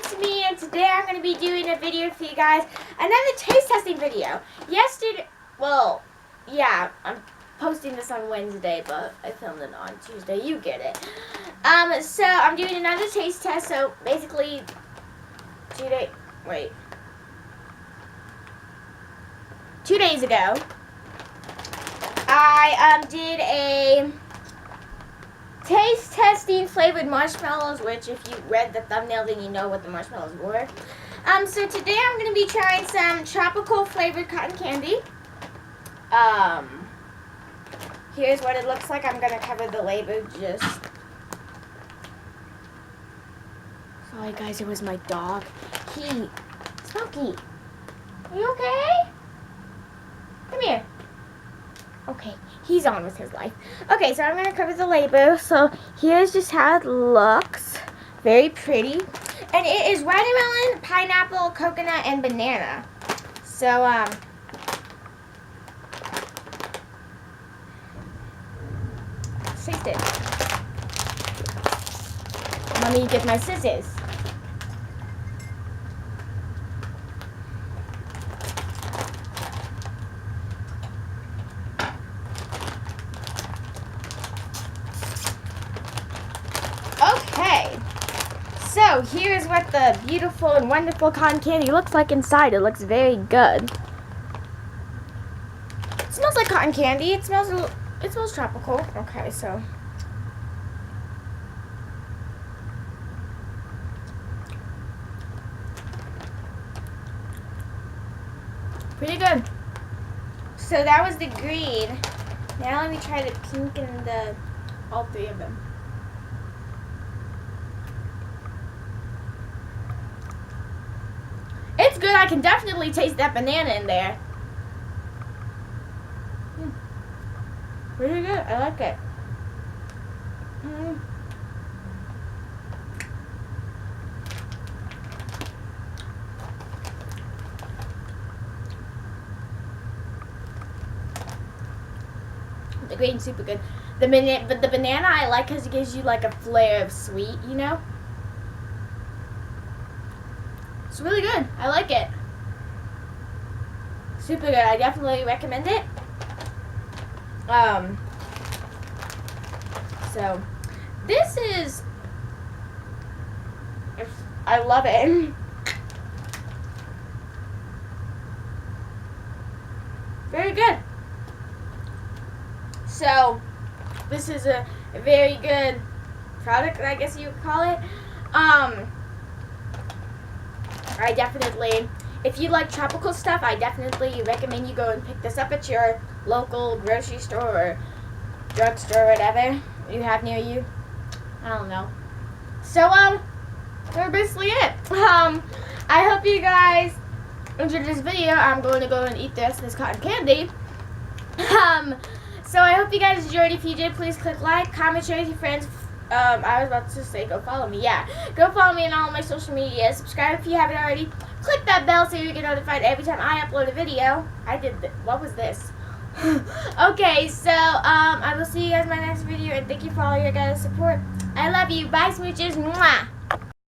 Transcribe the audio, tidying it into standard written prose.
it's me, and today I'm going to be doing a video for you guys. Another taste testing video. Yesterday, well, yeah, I'm posting this on Wednesday, but I filmed it on Tuesday. You get it. So I'm doing another taste test. So basically, 2 days ago, I did a taste testing flavored marshmallows, which if you read the thumbnail, then you know what the marshmallows were. So today I'm going to be trying some tropical flavored cotton candy. Here's what it looks like. I'm going to cover the label just... Sorry guys, it was my dog. Smokey, are you okay? Come here. Okay, he's on with his life. Okay, so I'm going to cover the label. So here's just how it looks. Very pretty. And it is watermelon, pineapple, coconut, and banana. So, taste it. Let me get my scissors. Okay, so here's what the beautiful and wonderful cotton candy looks like inside. It looks very good. It smells like cotton candy. It smells tropical. Okay, so pretty good. So that was the green. Now let me try the pink and all three of them. It's good. I can definitely taste that banana in there. Pretty good. I like it. The green's super good. But the banana I like because it gives you like a flair of sweet, you know? It's really good. I like it. Super good. I definitely recommend it. So this is, I love it. Very good. So this is a very good product, I guess you would call it. I definitely, if you like tropical stuff, I definitely recommend you go and pick this up at your local grocery store or drugstore or whatever you have near you. I don't know. So, that's basically it. I hope you guys enjoyed this video. I'm going to go and eat the rest of this cotton candy. So I hope you guys enjoyed. If you did, please click like, comment, share with your friends. I was about to say go follow me. Yeah, go follow me on all my social media. Subscribe if you haven't already. Click that bell so you get notified every time I upload a video. What was this? Okay, so I will see you guys in my next video, and thank you for all your guys' support. I love you. Bye, smooches. Mwah.